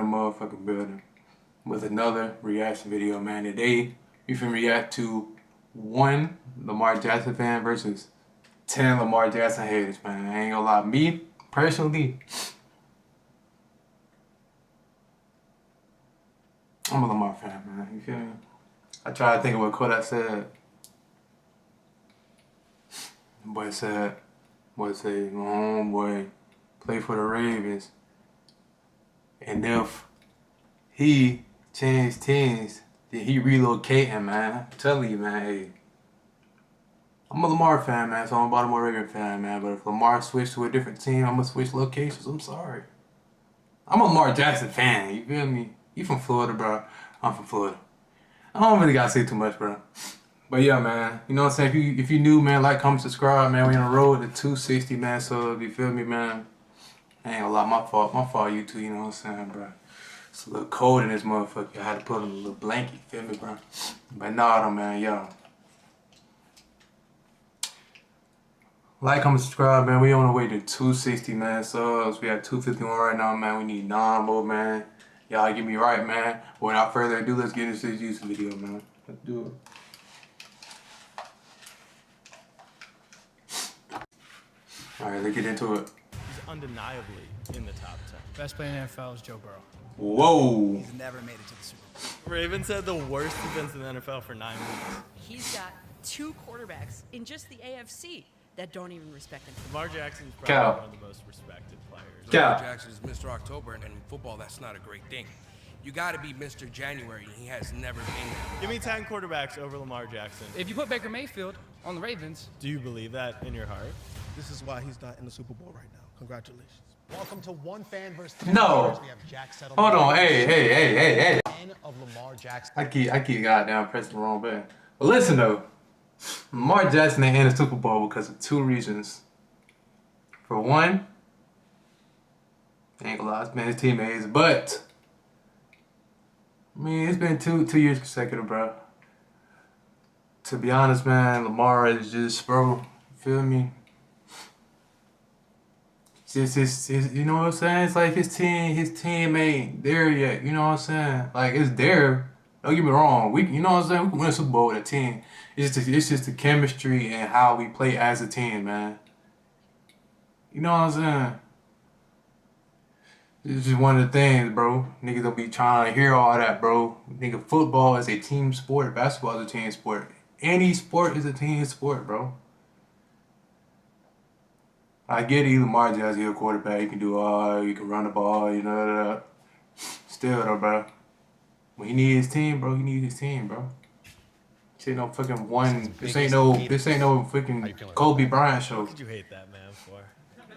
motherfucking building with another reaction video, man. Today, we finna react to 1LamarJackson fan versus 10LamarJackson haters, man. I ain't gonna lie. Me, personally, I'm a Lamar fan, man. You feel me? I try to think of what Kodak said. Boy said, my homeboy play for the Ravens. And if he changed teams, then he relocating, man. I'm telling you, man, hey. I'm a Lamar fan, man, so I'm a Baltimore Ravens fan, man. But if Lamar switched to a different team, I'm gonna switch locations. I'm sorry. I'm a Lamar Jackson fan, you feel me? You from Florida, bro. I'm from Florida. I don't really gotta say too much, bro. But yeah, man, you know what I'm saying? If you new, man, like, comment, subscribe, man. We on the road to 260, man. So if you feel me, man, I ain't gonna lie, my fault, you too. You know what I'm saying, bro? It's a little cold in this motherfucker. I had to put on a little blanket, you feel me, bro? But nah, though, man, yo. Like, comment, subscribe, man. We on the way to 260, man. Subs. We at 251 right now, man. We need 9 more, man. Y'all get me right, man. But without further ado, let's get into this YouTube video, man. Let's do it. Alright, let's get into it. He's undeniably in the top 10. Best player in the NFL is Joe Burrow. Whoa. He's never made it to the Super Bowl. Ravens had the worst defense in the NFL for 9 weeks. He's got 2 quarterbacks in just the AFC that don't even respect him. Lamar Jackson's probably one of the most respected players. Lamar Jackson is Mr. October, and in football, that's not a great thing. You got to be Mr. January, and he has never been there. Give me 10 quarterbacks over Lamar Jackson. If you put Baker Mayfield on the Ravens, do you believe that in your heart? This is why he's not in the Super Bowl right now. Congratulations. Welcome to One Fan versus 10. No. We have Jack Hold on. Hey. 10 of Lamar Jackson. I keep goddamn pressing the wrong button. But listen though, Lamar Jackson ain't in the Super Bowl because of 2 reasons. For one, ain't gonna lie, it's been his teammates, but I mean, it's been two years consecutive, bro. To be honest, man, Lamar is just, bro, you feel me? It's you know what I'm saying? It's like his team ain't there yet. You know what I'm saying? Like, it's there. Don't get me wrong. You know what I'm saying? We can win a Super Bowl with a team. It's just the chemistry and how we play as a team, man. You know what I'm saying? It's just one of the things, bro. Niggas don't be trying to hear all that, bro. Nigga, football is a team sport. Basketball is a team sport. Any sport is a team sport, bro. I get it, Lamar Jackson, you're a quarterback. You can do all, you can run the ball, you know. Still, though, bro. When he needs his team, bro, he needs his team, bro. This ain't no fucking one. This ain't no freaking Kobe Bryant show. What did you hate that man for?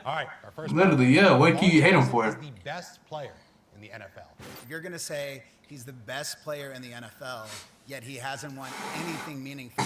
All right, our first. Literally, yeah. What can you hate him for? He's the best player in the NFL. You're going to say he's the best player in the NFL, yet he hasn't won anything meaningful.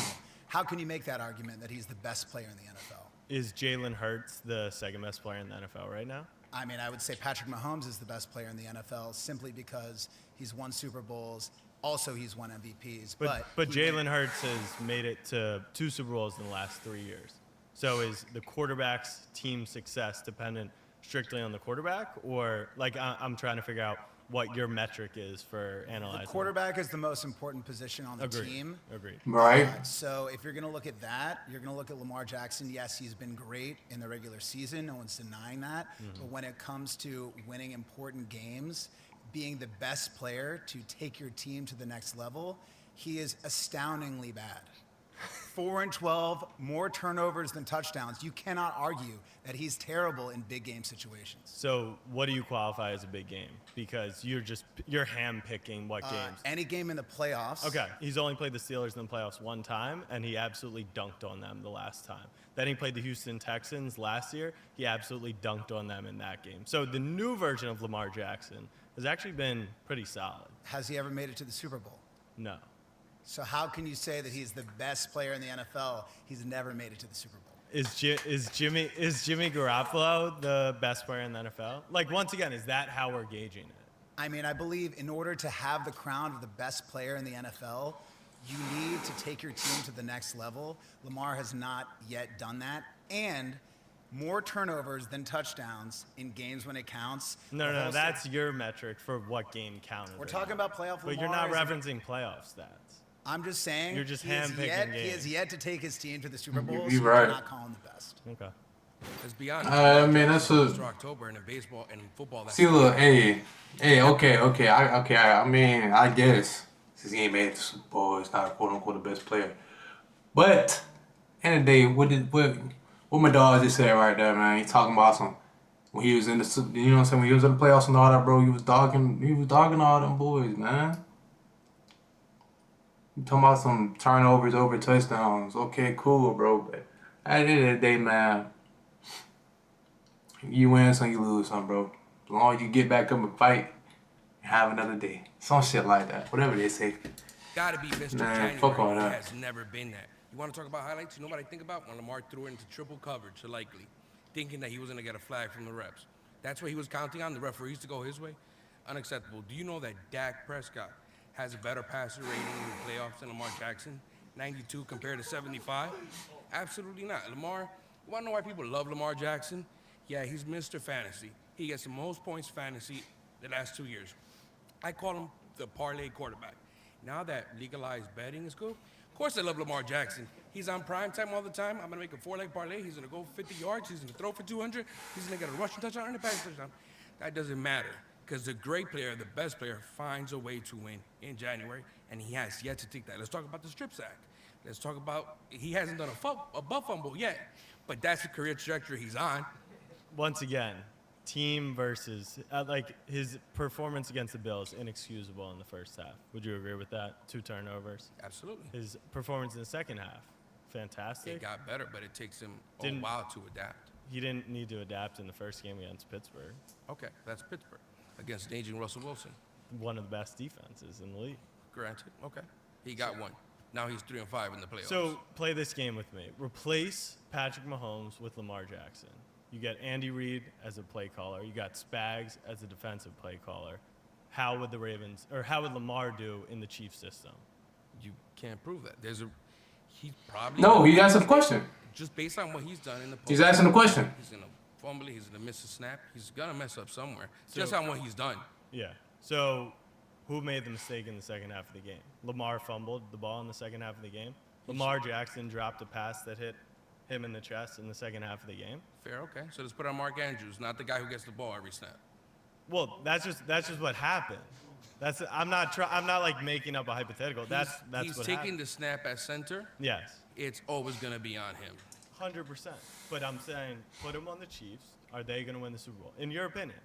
How can you make that argument that he's the best player in the NFL? Is Jalen Hurts the second best player in the NFL right now? I mean, I would say Patrick Mahomes is the best player in the NFL simply because he's won Super Bowls. Also, he's won MVPs. But Jalen Hurts has made it to 2 Super Bowls in the last 3 years. So is the quarterback's team success dependent strictly on the quarterback? Or, like, I'm trying to figure out what your metric is for analyzing. The quarterback is the most important position on the team. Agreed. Right. So if you're going to look at that, you're going to look at Lamar Jackson. Yes, he's been great in the regular season. No one's denying that. But when it comes to winning important games, being the best player to take your team to the next level, he is astoundingly bad. 4-12, more turnovers than touchdowns. You cannot argue that he's terrible in big game situations. So what do you qualify as a big game? Because you're hand-picking what games? Any game in the playoffs. Okay, he's only played the Steelers in the playoffs 1 time, and he absolutely dunked on them the last time. Then he played the Houston Texans last year. He absolutely dunked on them in that game. So the new version of Lamar Jackson has actually been pretty solid. Has he ever made it to the Super Bowl? No. So how can you say that he's the best player in the NFL? He's never made it to the Super Bowl. Is Jimmy Garoppolo the best player in the NFL? Like, once again, is that how we're gauging it? I mean, I believe in order to have the crown of the best player in the NFL, you need to take your team to the next level. Lamar has not yet done that. And more turnovers than touchdowns in games when it counts. No, that's your metric for what game counted. We're talking about playoff But you're not referencing playoff stats. I'm just saying You're just he has games. yet to take his team to the Super Bowl, so You're you right. cannot call him the best. Okay. Let's be honest. I mean, that's a Mr. October, and in baseball and in football, that's see. Look, hey, okay. I mean, I guess since he ain't made the Super Bowl, it's not quote unquote the best player. But end of the day, what my dog just said right there, man. He talking about some when he was in the, you know what I'm saying, when he was in the playoffs and all that, bro. He was dogging all them boys, man. You talking about some turnovers over touchdowns. Okay, cool, bro. But at the end of the day, man, you win some, you lose some, bro. As long as you get back up and fight and have another day. Some shit like that. Whatever they say. gotta be Mr. Man, January. fuck all He that. has never been that. You want to talk about highlights? You know what I think about? When Lamar threw it into triple coverage to Likely, thinking that he was going to get a flag from the refs. That's what he was counting on, the referees to go his way? Unacceptable. Do you know that Dak Prescott has a better passer rating in the playoffs than Lamar Jackson? 92 compared to 75? Absolutely not. Lamar, you want to know why people love Lamar Jackson? Yeah, he's Mr. Fantasy. He gets the most points fantasy the last 2 years. I call him the parlay quarterback. Now that legalized betting is cool, of course I love Lamar Jackson. He's on prime time all the time. I'm going to make a 4-leg parlay. He's going to go 50 yards. He's going to throw for 200. He's going to get a rushing touchdown and a passing touchdown. That doesn't matter because the great player, the best player, finds a way to win in January, and he has yet to take that. Let's talk about the strip sack. Let's talk about he hasn't done a butt fumble yet, but that's the career trajectory he's on. Once again, team versus like his performance against the Bills inexcusable in the first half. Would you agree with that? 2 turnovers. Absolutely. His performance in the second half, fantastic. It got better, but it takes him a while to adapt. He didn't need to adapt in the first game against Pittsburgh. Okay, that's Pittsburgh against an aging Russell Wilson. One of the best defenses in the league. Granted, okay. He got one. Now he's 3-5 in the playoffs. So play this game with me. Replace Patrick Mahomes with Lamar Jackson. You get Andy Reid as a play caller. You got Spags as a defensive play caller. How would Lamar do in the Chiefs system? You can't prove that. He's probably No, he asked a question. just based on what he's done in the He's asking a question. He's gonna fumble. He's gonna miss a snap. He's gonna mess up somewhere. So- Just on what he's done. Yeah. So who made the mistake in the second half of the game? Lamar fumbled the ball in the second half of the game. Lamar Jackson dropped a pass that hit him in the chest in the second half of the game. Fair, okay. So let's put on Mark Andrews, not the guy who gets the ball every snap. Well, that's just what happened. I'm not like making up a hypothetical. That's he's what taking happened. the snap at center. Yes, It's always gonna be on him. 100%. But I'm saying, put him on the Chiefs. Are they going to win the Super Bowl? In your opinion?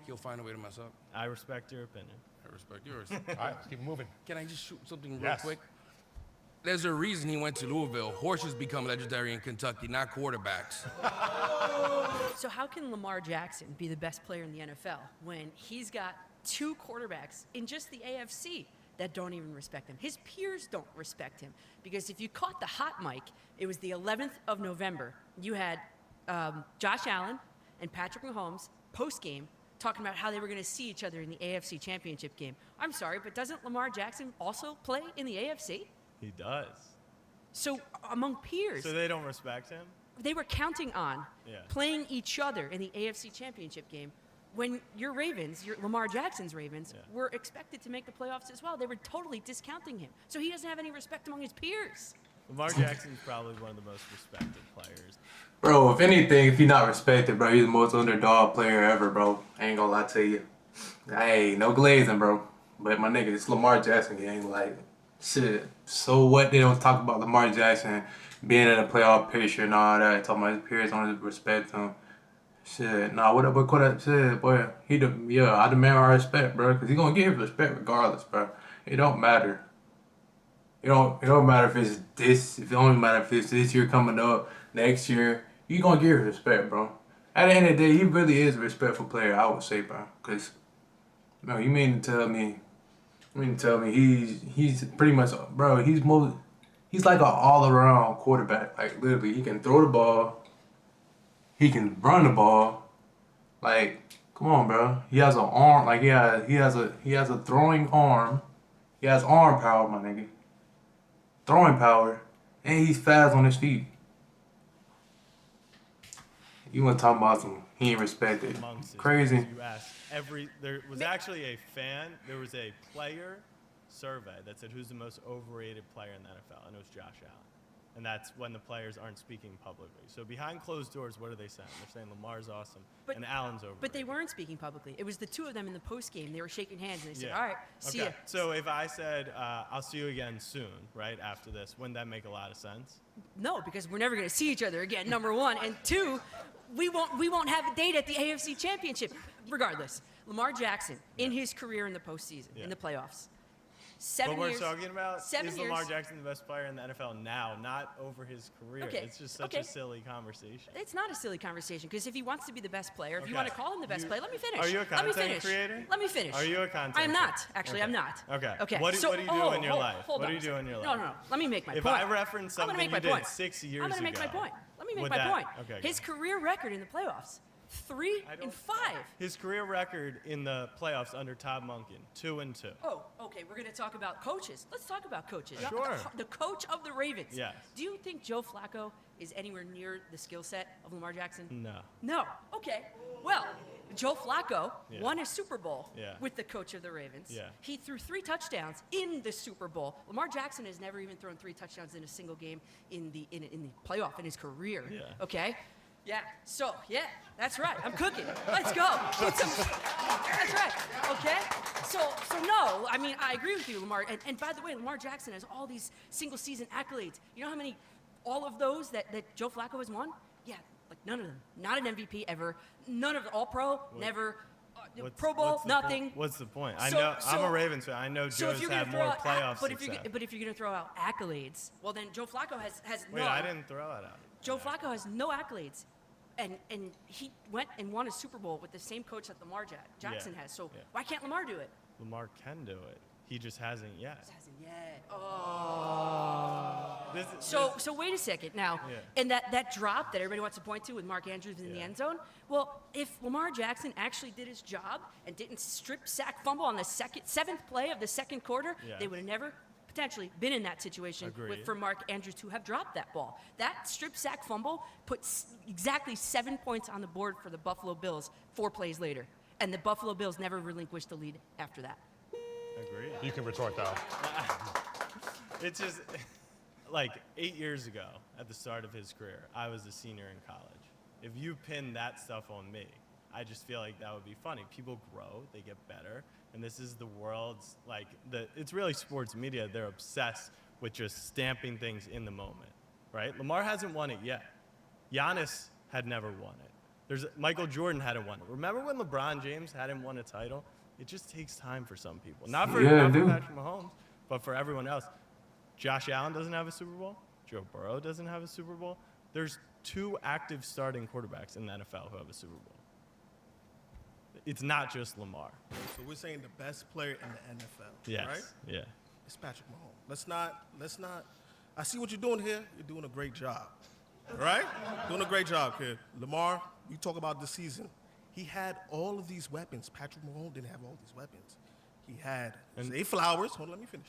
He'll find a way to mess up. I respect your opinion. I respect yours. All right, let's keep moving. Can I just shoot something real Yes. quick? There's a reason he went to Louisville. Horses become legendary in Kentucky, not quarterbacks. So how can Lamar Jackson be the best player in the NFL when he's got 2 quarterbacks in just the AFC that don't even respect him? His peers don't respect him because if you caught the hot mic, it was the 11th of November. You had Josh Allen and Patrick Mahomes post-game talking about how they were going to see each other in the AFC Championship game. I'm sorry, but doesn't Lamar Jackson also play in the AFC? He does. So among peers, So they don't respect him? they were counting on Yeah. playing each other in the AFC Championship game when your Ravens, your Lamar Jackson's Ravens, Yeah. were expected to make the playoffs as well. They were totally discounting him. So he doesn't have any respect among his peers. Lamar Jackson's probably one of the most respected players. Bro, if anything, if you're not respected, bro, he's the most underdog player ever, bro. I ain't gonna lie to you. Hey, no glazing, bro. But my nigga, it's Lamar Jackson gang. Like, shit. So what? They don't talk about Lamar Jackson being in a playoff picture and all that. Talking about his peers don't respect him. Shit, nah, what I said, boy. I demand our respect, bro, because he gonna get his respect regardless, bro. It don't matter. It don't matter if it's this. It don't matter if it's this year coming up, next year. You gonna get his respect, bro. At the end of the day, he really is a respectful player, I would say, bro. Cause, no, you mean to tell me he's pretty much, bro. He's like an all-around quarterback. Like literally, he can throw the ball. He can run the ball. Like, come on, bro. He has an arm. Like he has a throwing arm. He has arm power, my nigga. Throwing power, and he's fast on his feet. You want to talk about some he ain't respected. amongst his Crazy. peers. You asked there was actually a player survey that said who's the most overrated player in the NFL, and it was Josh Allen. And that's when the players aren't speaking publicly. So behind closed doors, what are they saying? They're saying Lamar's awesome and Allen's overrated. But they weren't speaking publicly. It was the two of them in the post game. They were shaking hands and they said, Yeah. "All right, see ya." So if I said I'll see you again soon, right after this, wouldn't that make a lot of sense? No, because we're never going to see each other again. Number one, and two, we won't have a date at the AFC Championship. Regardless, Lamar Jackson in his career in the postseason, in the playoffs. 7 What years. we're talking about 7 is years. Lamar Jackson the best player in the NFL now, not over his career. Okay, It's just such a silly conversation. It's not a silly conversation because if he wants to be the best player, if you Okay. want to call him the best player, let me finish. Are you a Let me content finish. creator? Let me finish. Are you a content I'm not. creator? Actually, Okay. I'm not. Okay. Okay. What do you do in your life? Hold What on do you a do second. in your No, life? no, no. Let me make my If point. I reference I'm gonna something make you my did point. 6 years I'm gonna make my ago, point. Let me make would my that- point. okay, His go. career record in the playoffs: 3 and 5. His career record in the playoffs under Todd Monken, 2-2. Oh, okay. We're going to talk about coaches. Let's talk about coaches. Sure. The coach of the Ravens. Yes. Do you think Joe Flacco is anywhere near the skill set of Lamar Jackson? No. No. Okay. Well, Joe Flacco Yeah. won a Super Bowl Yeah. with the coach of the Ravens. Yeah. He threw 3 touchdowns in the Super Bowl. Lamar Jackson has never even thrown 3 touchdowns in a single game in the playoff in his career. Yeah. Okay. Yeah. So yeah, that's right. I'm cooking. Let's go. That's right. Okay. So no. I mean, I agree with you, Lamar. And by the way, Lamar Jackson has all these single season accolades. You know how many? All of those that Joe Flacco has won? Yeah, like none of them. Not an MVP ever. None of the All Pro. Never. Pro Bowl. What's the Nothing. point? What's the point? So- I'm a Ravens fan. I know So if Joe's you're had gonna throw more out, playoff but if success. you're gonna throw out accolades, well then Joe Flacco has Wait, no. I didn't throw it out. Joe Flacco has no accolades, and he went and won a Super Bowl with the same coach that Lamar Jackson has. So Yeah. why can't Lamar do it? Lamar can do it. He just hasn't yet. He hasn't yet. Oh. This- So wait a second now. Yeah. And that drop that everybody wants to point to with Mark Andrews in the end zone. Well, if Lamar Jackson actually did his job and didn't strip sack fumble on the seventh play of the second quarter, Yeah. they would have never potentially been in that situation Agreed. for Mark Andrews to have dropped that ball. That strip sack fumble put exactly 7 points on the board for the Buffalo Bills 4 plays later. And the Buffalo Bills never relinquished the lead after that. Agreed. You can retort that. It's just like 8 years ago at the start of his career, I was a senior in college. If you pin that stuff on me, I just feel like that would be funny. People grow, they get better, and this is the world's it's really sports media. They're obsessed with just stamping things in the moment, right? Lamar hasn't won it yet. Giannis had never won it. Michael Jordan hadn't won it. Remember when LeBron James hadn't won a title? It just takes time for some people. Not for Patrick Mahomes, but for everyone else. Josh Allen doesn't have a Super Bowl. Joe Burrow doesn't have a Super Bowl. There's 2 active starting quarterbacks in the NFL who have a Super Bowl. It's not just Lamar. So we're saying the best player in the NFL, Yes. right? Yeah. It's Patrick Mahomes. Let's not. I see what you're doing here. You're doing a great job, right? Doing a great job, kid. Lamar, you talk about this season. He had all of these weapons. Patrick Mahomes didn't have all these weapons. He had Zay Flowers. Hold on, let me finish.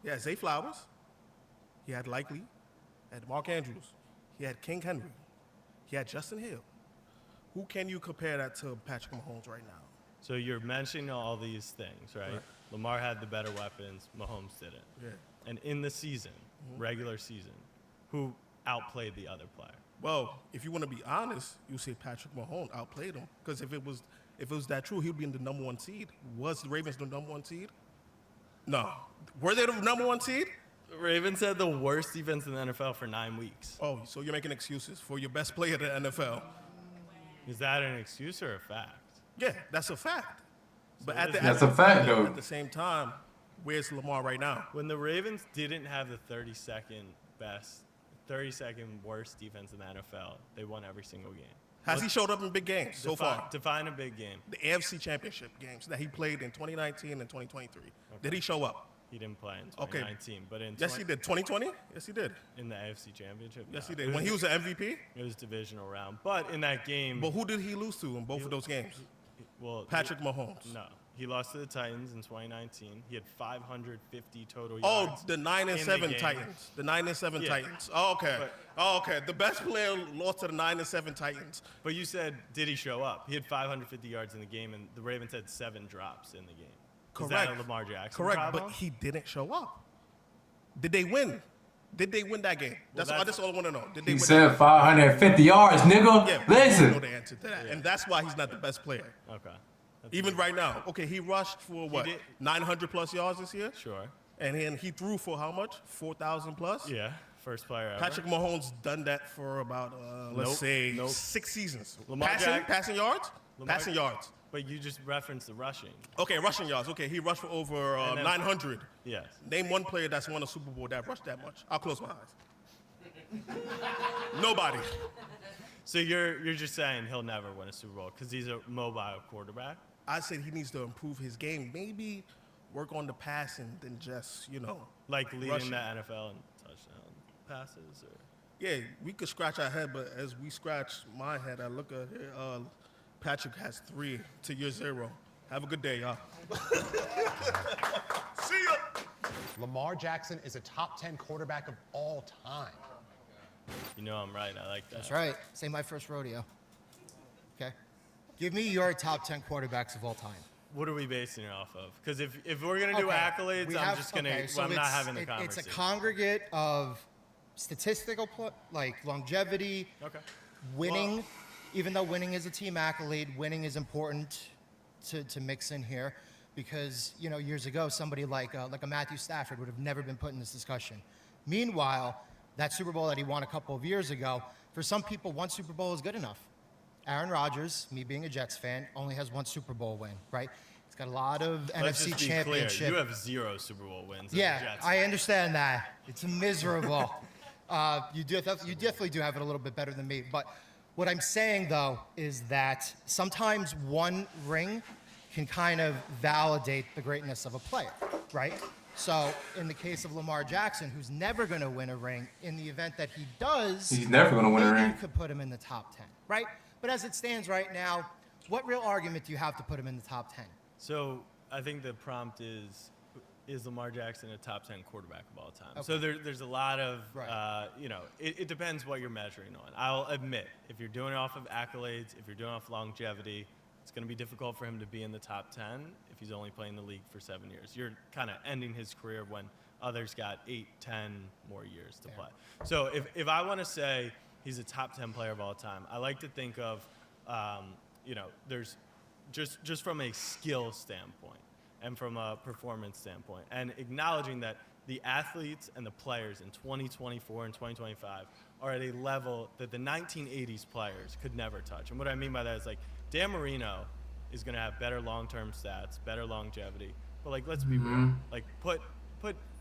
He had Zay Flowers. He had Likely. He had Mark Andrews. He had King Henry. He had Justin Hill. Who can you compare that to Patrick Mahomes right now? So you're mentioning all these things, right? Lamar had the better weapons. Mahomes didn't. Yeah. And in the season, regular season, who outplayed the other player? Well, if you want to be honest, you say Patrick Mahomes outplayed him. Because if it was that true, he'd be in the number 1 seed. Was the Ravens the number 1 seed? No. Were they the number 1 seed? The Ravens had the worst defense in the NFL for 9 weeks. Oh, so you're making excuses for your best player in the NFL. Is that an excuse or a fact? Yeah, that's a fact. But That's a fact, though. At the same time, where's Lamar right now? When the Ravens didn't have the 32nd worst defense in the NFL, they won every single game. Has he showed up in big games so far? Define a big game. The AFC Championship games that he played in 2019 and 2023. Did he show up? He didn't play in Okay. 2019, but in Yes, he did. 2020? Yes, he did. in the AFC Championship. Yes, no. he did. When he was an MVP? It was divisional round, but in that game, But who did he lose to in both of those games? well, Patrick Mahomes. No, He lost to the Titans in 2019. He had 550 total Oh, yards. the 9 and in the 7 game. Titans. The 9 and 7 Yeah. Titans. Oh, okay. The best player lost to the 9 and 7 Titans. But you said, did he show up? He had 550 yards in the game, and the Ravens had 7 drops in the game. Correct. Is that a Lamar Jackson Correct, problem? but he didn't show up. Did they win? Did they win that game? That's all I want to know. Did they He win said 550 yards, nigga. Yeah, we Listen. know the answer to that. And that's why he's not the best player. Okay. That's Even right now. Okay, he rushed for what? did- 900 plus yards this year? Sure. And then he threw for how much? 4,000 plus? Yeah. First player ever. Patrick Mahomes done that for about, let's say, 6 seasons. Lamar Passing yards? Lamar- Passing yards. But you just referenced the rushing. Okay, rushing yards. Okay, he rushed for over And then- 900. Yes. Name one player that's won a Super Bowl that rushed that much. I'll close my eyes. Nobody. So you're just saying he'll never win a Super Bowl because he's a mobile quarterback? I said he needs to improve his game. Maybe work on the passing than just, Like leading rushing. the NFL in touchdown passes? Or? Yeah, we could scratch our head, but as we scratch my head, I look at Patrick has 3 to your 0. Have a good day, y'all. See ya. Lamar Jackson is a top 10 quarterback of all time. You know I'm right. I like that. That's right. Say my first rodeo. Okay. Give me your top 10 quarterbacks of all time. What are we basing it off of? Because if we're going to do Okay, accolades, we I'm have- just going to, okay, so I'm not it's- having the It's conversation. a congregate of statistical, like longevity, Okay. winning. Even though winning is a team accolade, winning is important to mix in here because, years ago, somebody like a Matthew Stafford would have never been put in this discussion. Meanwhile, that Super Bowl that he won a couple of years ago, for some people, one Super Bowl is good enough. Aaron Rodgers, me being a Jets fan, only has one Super Bowl win, right? He's got a lot of Let's NFC just be championship. clear. You have 0 Super Bowl wins as a Yeah, Jets I fan. understand that. It's miserable. You definitely do have it a little bit better than me. But what I'm saying, though, is that sometimes one ring can kind of validate the greatness of a player, right? So in the case of Lamar Jackson, who's never going to win a ring, in the event that he does, He's never gonna win a maybe ring. you could put him in the top 10, right? But as it stands right now, what real argument do you have to put him in the top 10? So I think the prompt is Lamar Jackson a top 10 quarterback of all time? So there's a lot of, Right. it depends what you're measuring on. I'll admit, if you're doing it off of accolades, if you're doing it off longevity, it's going to be difficult for him to be in the top 10 if he's only playing the league for 7 years. You're kind of ending his career when others got 8, 10 more years to play. So if I want to say he's a top 10 player of all time, I like to think of, there's just from a skill standpoint and from a performance standpoint, and acknowledging that the athletes and the players in 2024 and 2025 are at a level that the 1980s players could never touch. And what I mean by that is like Dan Marino is going to have better long-term stats, better longevity. But like, let's be real. Like put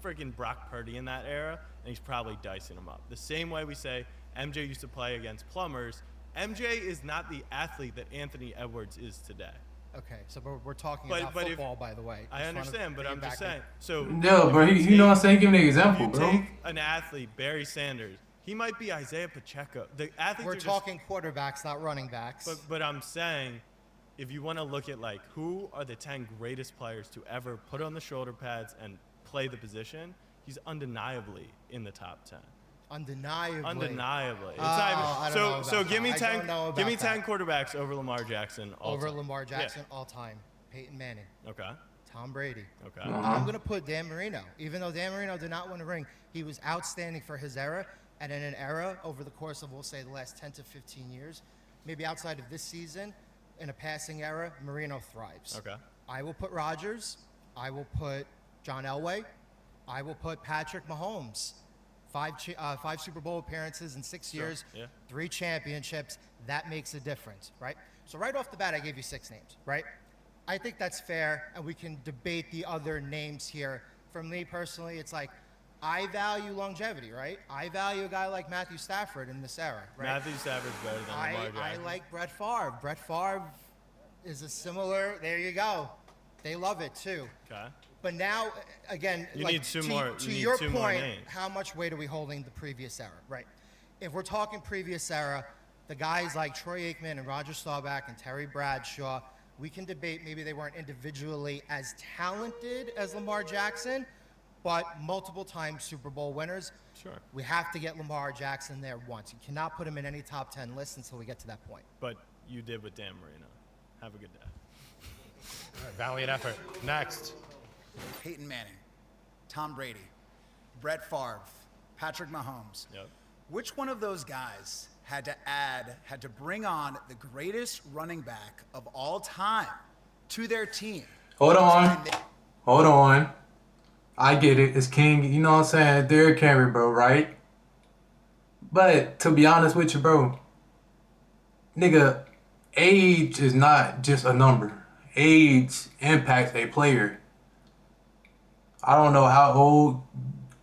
freaking Brock Purdy in that era, and he's probably dicing him up. The same way we say MJ used to play against plumbers, MJ is not the athlete that Anthony Edwards is today. Okay, so we're talking But- about but if- football, by the way. I Just wanna understand, but bring I'm it just back saying. So No, bro, you know what I'm saying? Give me an example, if you bro. take an athlete, Barry Sanders, he might be Isaiah Pacheco. The athletes We're are just, talking quarterbacks, not running backs. but I'm saying, if you want to look at like who are the 10 greatest players to ever put on the shoulder pads and play the position, he's undeniably in the top 10. Undeniably. Undeniably. It's Oh, not even- I don't know so about give me that. I 10 don't know give me about 10 that. quarterbacks over Lamar Jackson all Over time. Lamar Yeah. Jackson all time. Peyton Manning. Okay. Tom Brady. Okay. I'm going to put Dan Marino. Even though Dan Marino did not win a ring, he was outstanding for his era. And in an era over the course of, we'll say, the last 10 to 15 years, maybe outside of this season, in a passing era, Marino thrives. Okay. I will put Rodgers. I will put John Elway. I will put Patrick Mahomes. Five Super Bowl appearances in 6 years, yeah. 3 championships. That makes a difference, right? So right off the bat, I gave you 6 names, right? I think that's fair, and we can debate the other names here. For me personally, it's like I value longevity, right? I value a guy like Matthew Stafford in this era, right? Matthew Stafford's better than Lamar I Jackson. like Brett Favre. Brett Favre is a similar. There you go. They love it too. Okay. But now, again, You like, need two to, more- to you need your two more point, names. how much weight are we holding the previous era, right? If we're talking previous era, the guys like Troy Aikman and Roger Staubach and Terry Bradshaw We can debate maybe they weren't individually as talented as Lamar Jackson, but multiple time Super Bowl winners. Sure. We have to get Lamar Jackson there once. You cannot put him in any top 10 list until we get to that point. But you did with Dan Marino. Have a good day. All right, valiant effort. Next. Peyton Manning, Tom Brady, Brett Favre, Patrick Mahomes. Yep. Which one of those guys had to bring on the greatest running back of all time to their team? Hold on. I get it. It's King. You know what I'm saying? Derrick Henry, bro, right? But to be honest with you, bro, nigga, age is not just a number. Age impacts a player. I don't know how old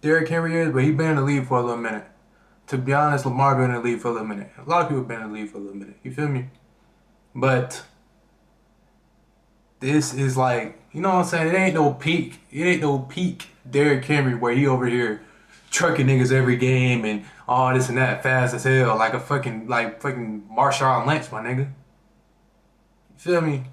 Derrick Henry is, but he's been in the league for a little minute. To be honest, Lamar been in the league for a little minute. A lot of people been in the league for a little minute. You feel me? But this is like, you know what I'm saying? It ain't no peak. It ain't no peak Derrick Henry where he over here trucking niggas every game and all this and that, fast as hell, like a fucking Marshawn Lynch, my nigga. You feel me?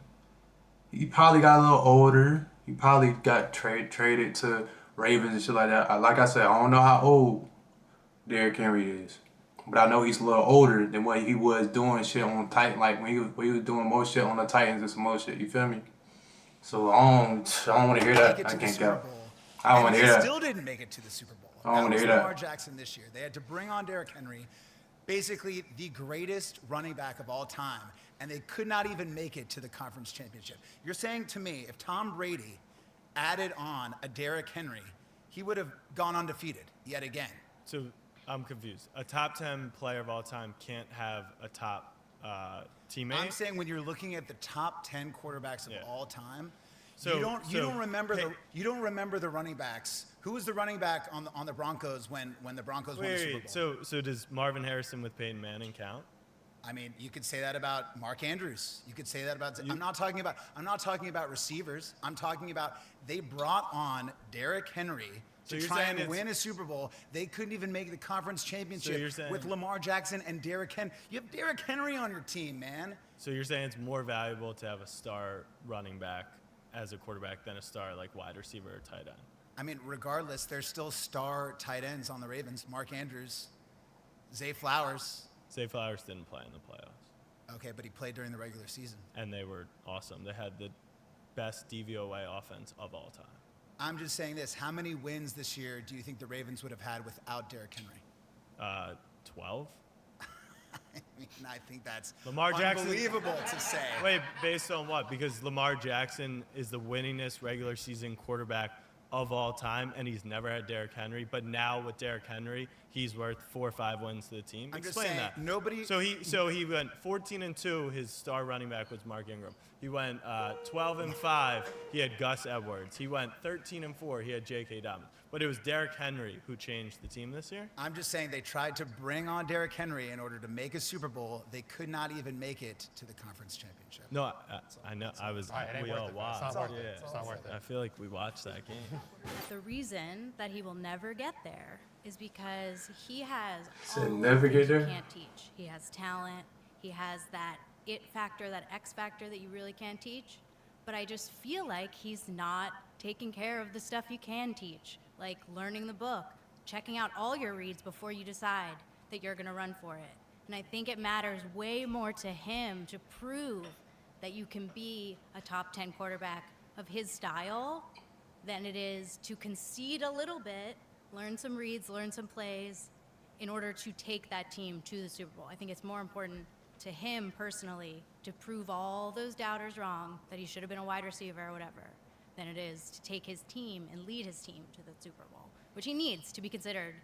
He probably got a little older. He probably got traded to Ravens and shit like that. Like I said, I don't know how old Derrick Henry is, but I know he's a little older than what he was doing shit on Titan, like when he was doing more shit on the Titans and some more shit. You feel me? So I don't want to hear that. I can't go. I don't want to hear that. Still didn't make it to the Super Bowl. I don't want to hear that. Lamar Jackson this year. They had to bring on Derrick Henry, basically the greatest running back of all time, and they could not even make it to the conference championship. You're saying to me, if Tom Brady added on a Derrick Henry, he would have gone undefeated yet again. So I'm confused. A top 10 player of all time can't have a top teammate? I'm saying when you're looking at the top 10 quarterbacks of all time, So you don't remember the running backs. Who was the running back on the Broncos when the Broncos won the Super Bowl? So does Marvin Harrison with Peyton Manning count? I mean, you could say that about Mark Andrews. You could say that about. I'm not talking about receivers. I'm talking about they brought on Derrick Henry to try and win a Super Bowl. They couldn't even make the conference championship with Lamar Jackson and Derrick Henry. You have Derrick Henry on your team, man. So you're saying it's more valuable to have a star running back as a quarterback than a star like wide receiver or tight end? I mean, regardless, there's still star tight ends on the Ravens. Mark Andrews, Zay Flowers. Zay Flowers didn't play in the playoffs. Okay, but he played during the regular season. And they were awesome. They had the best DVOA offense of all time. I'm just saying this. How many wins this year do you think the Ravens would have had without Derrick Henry? 12? I mean, I think that's Lamar Jackson, unbelievable to say. Wait, based on what? Because Lamar Jackson is the winningest regular season quarterback of all time, and he's never had Derrick Henry. But now with Derrick Henry, he's worth 4 or 5 wins to the team. I'm Explain just saying, that. nobody. So he went 14-2. His star running back was Mark Ingram. He went 12-5. He had Gus Edwards. He went 13-4. He had J.K. Dobbins. But it was Derrick Henry who changed the team this year. I'm just saying they tried to bring on Derrick Henry in order to make a Super Bowl. They could not even make it to the conference championship. No, I know. I was. We all watched. It's not worth it. Yeah. It's not worth it. I feel like we watched that game. The reason that he will never get there is because he has Said all never the get things you there? can't teach. He has talent. He has that it factor, that X factor that you really can't teach. But I just feel like he's not taking care of the stuff you can teach, like learning the book, checking out all your reads before you decide that you're going to run for it. And I think it matters way more to him to prove that you can be a top 10 quarterback of his style than it is to concede a little bit, learn some reads, learn some plays in order to take that team to the Super Bowl. I think it's more important to him personally to prove all those doubters wrong, that he should have been a wide receiver or whatever, than it is to take his team and lead his team to the Super Bowl, which he needs to be considered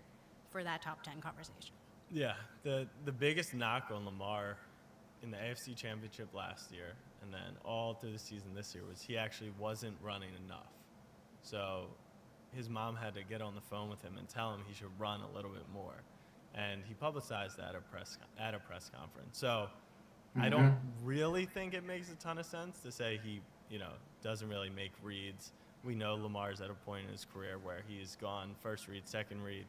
for that top 10 conversation. Yeah, the biggest knock on Lamar in the AFC Championship last year and then all through the season this year was he actually wasn't running enough. So his mom had to get on the phone with him and tell him he should run a little bit more. And he publicized that at a press conference. So I don't really think it makes a ton of sense to say he, doesn't really make reads. We know Lamar's at a point in his career where he's gone first read, second read.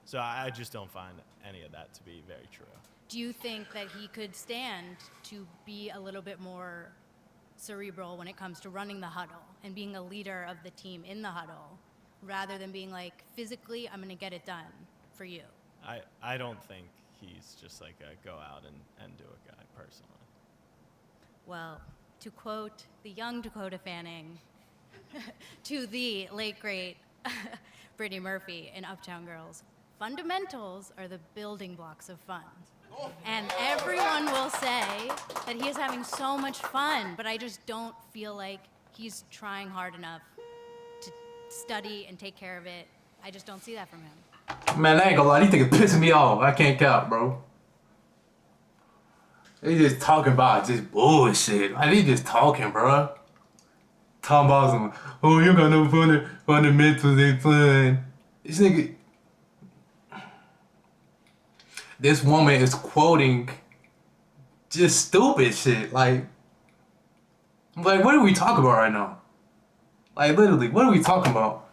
So I just don't find any of that to be very true. Do you think that he could stand to be a little bit more cerebral when it comes to running the huddle and being a leader of the team in the huddle, rather than being like, physically, I'm going to get it done for you. I don't think he's just like a go out and do it guy, personally. Well, to quote the young Dakota Fanning to the late, great Brittany Murphy in Uptown Girls, fundamentals are the building blocks of fun. And everyone will say that he is having so much fun, but I just don't feel like he's trying hard enough to study and take care of it. I just don't see that from him. Man, I ain't gonna lie, these niggas pissing me off. I can't count, bro. They just talking about just bullshit. Like, they just talking, bro. Talking about some, oh, you got no fundamentals, they fun. This nigga. This woman is quoting just stupid shit. Like, what are we talking about right now? Like, literally, what are we talking about?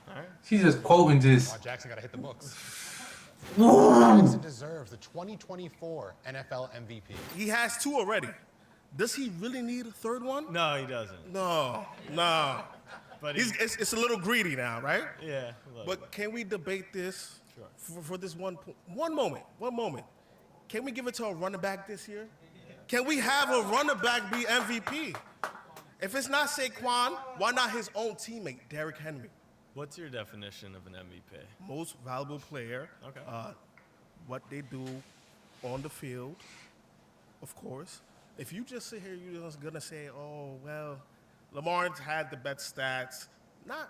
She's just quoting just. Lamar Jackson got to hit the books. Jackson deserves the 2024 NFL MVP. He has 2 already. Does he really need a 3rd one? No, he doesn't. No. But It's a little greedy now, right? Yeah. But can we debate this Sure. for this one moment? Can we give it to a running back this year? Can we have a running back be MVP? If it's not Saquon, why not his own teammate, Derrick Henry? What's your definition of an MVP? Most valuable player. Okay. What they do on the field, of course. If you just sit here, you're just gonna say, "Oh well, Lamar's had the best stats." Not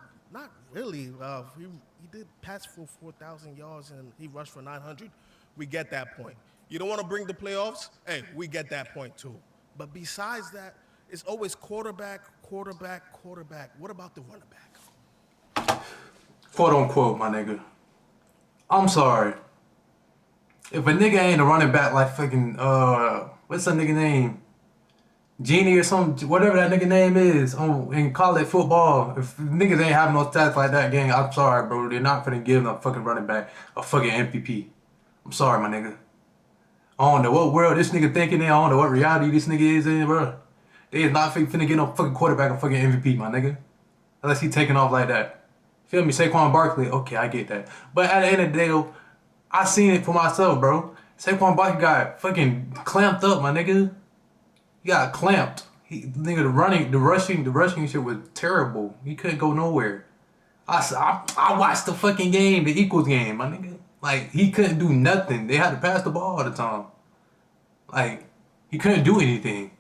really. He did pass for 4,000 yards and he rushed for 900. We get that point. You don't want to bring the playoffs? Hey, we get that point too. But besides that, it's always quarterback. What about the running back? Quote unquote, my nigga. I'm sorry. If a nigga ain't a running back like fucking, what's that nigga name? Genie or something, whatever that nigga name is in college football. If niggas ain't having no stats like that, gang, I'm sorry, bro. They're not finna give a fucking running back a fucking MVP. I'm sorry, my nigga. I don't know what world this nigga thinking in. I don't know what reality this nigga is in, bro. They is not finna get no fucking quarterback a fucking MVP, my nigga. Unless he taking off like that. Feel me? Saquon Barkley, okay, I get that. But at the end of the day, though, I seen it for myself, bro. Saquon Barkley got fucking clamped up, my nigga. He got clamped. The rushing shit was terrible. He couldn't go nowhere. I watched the fucking game, the Eagles game, my nigga. Like, he couldn't do nothing. They had to pass the ball all the time. Like, he couldn't do anything.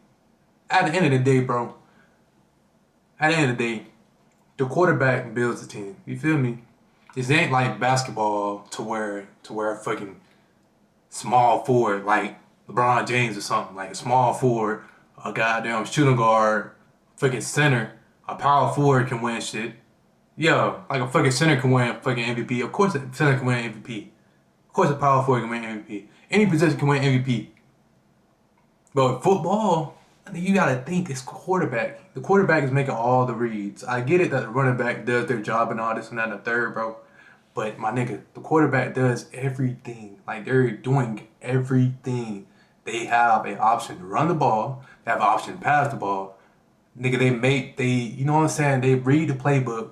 At the end of the day, bro. At the end of the day, the quarterback builds the team. You feel me? This ain't like basketball to where a fucking small forward like LeBron James or something. Like a small forward, a goddamn shooting guard, fucking center, a power forward can win shit. Yeah, like a fucking center can win fucking MVP. Of course a center can win MVP. Of course a power forward can win MVP. Any position can win MVP. But with football, I think you gotta think it's quarterback. The quarterback is making all the reads. I get it that the running back does their job and all this and that and the third, bro. But my nigga, the quarterback does everything. Like, they're doing everything. They have an option to run the ball. They have an option to pass the ball. Nigga, you know what I'm saying? They read the playbook.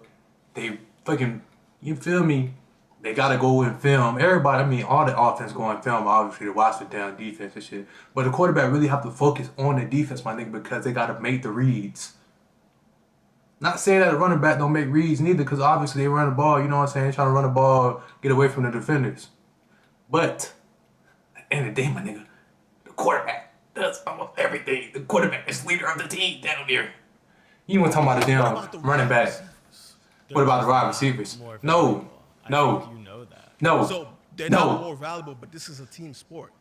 They fucking, you feel me? They gotta go and film. Everybody, I mean, all the offense go and film, obviously, to watch the damn defense and shit. But the quarterback really have to focus on the defense, my nigga, because they gotta make the reads. Not saying that the running back don't make reads neither, because obviously they run the ball, you know what I'm saying? They're trying to run the ball, get away from the defenders. But, at the end of the day, my nigga, the quarterback does almost everything. The quarterback is leader of the team down there. You want to talk about the damn running back. What about the wide receivers? No. I think you know that. No. So they're not more valuable, but this is a team sport.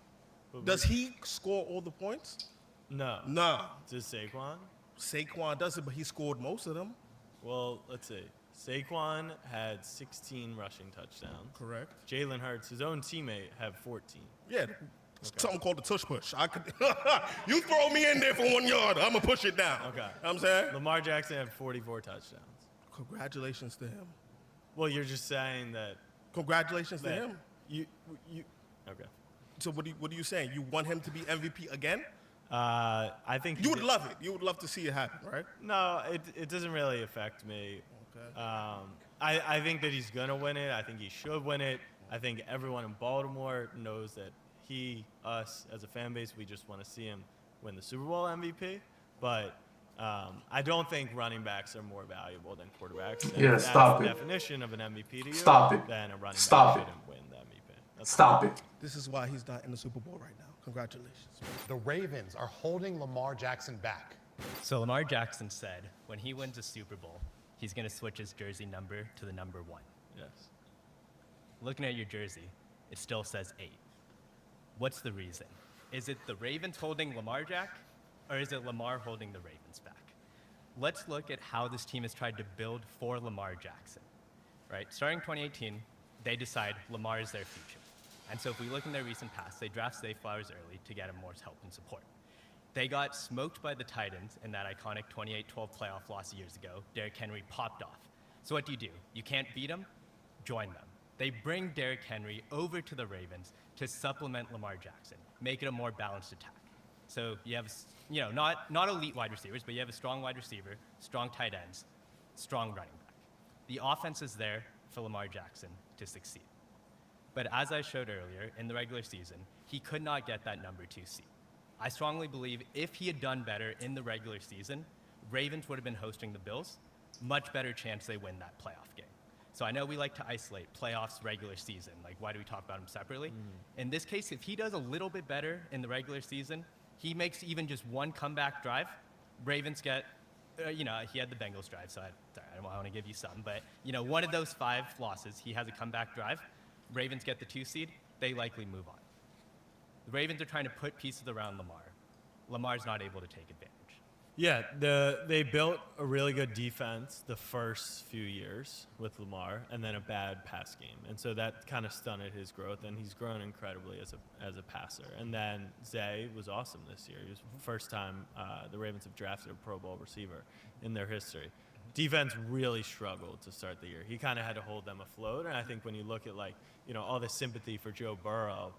Does he score all the points? No. No. Does Saquon? Saquon does it, but he scored most of them. Well, let's see. Saquon had 16 rushing touchdowns. Correct. Jalen Hurts, his own teammate, had 14. Yeah. Something called the tush push. You throw me in there for 1 yard, I'm going to push it down. Okay. You know what I'm saying? Lamar Jackson had 44 touchdowns. Congratulations to him. Well, you're just saying that. Congratulations to him. You. Okay. So what are you saying? You want him to be MVP again? I think You would love it. You would love to see it happen, right? No, it doesn't really affect me. Okay. I think that he's gonna win it. I think he should win it. I think everyone in Baltimore knows that us as a fan base, we just want to see him win the Super Bowl MVP. But I don't think running backs are more valuable than quarterbacks. And Yeah, if stop that's it. the definition of an MVP to you. Stop it. Then a running Stop back it. shouldn't win the MVP. That's Stop it. This is why he's not in the Super Bowl right now. Congratulations. The Ravens are holding Lamar Jackson back. So Lamar Jackson said when he wins a Super Bowl, he's going to switch his jersey number to the number 1. Yes. Looking at your jersey, it still says 8. What's the reason? Is it the Ravens holding Lamar Jack, or is it Lamar holding the Ravens back? Let's look at how this team has tried to build for Lamar Jackson. Right? Starting 2018, they decide Lamar is their future. And so if we look in their recent past, they draft Zay Flowers early to get him more help and support. They got smoked by the Titans in that iconic 28-12 playoff loss years ago. Derrick Henry popped off. So what do? You can't beat them? Join them. They bring Derrick Henry over to the Ravens to supplement Lamar Jackson, make it a more balanced attack. So you have, not elite wide receivers, but you have a strong wide receiver, strong tight ends, strong running back. The offense is there for Lamar Jackson to succeed. But as I showed earlier, in the regular season, he could not get that number 2 seed. I strongly believe if he had done better in the regular season, Ravens would have been hosting the Bills. Much better chance they win that playoff game. So I know we like to isolate playoffs, regular season. Like, why do we talk about them separately? In this case, if he does a little bit better in the regular season, he makes even just one comeback drive, Ravens get, he had the Bengals drive, so I don't want to give you some, but, one of those 5 losses, he has a comeback drive, Ravens get the 2 seed, they likely move on. The Ravens are trying to put pieces around Lamar. Lamar's not able to take advantage. Yeah, they built a really good defense the first few years with Lamar, and then a bad pass game, and so that kind of stunted his growth. And he's grown incredibly as a passer. And then Zay was awesome this year. He was the first time the Ravens have drafted a Pro Bowl receiver in their history. Defense really struggled to start the year. He kind of had to hold them afloat. And I think when you look at all the sympathy for Joe Burrow,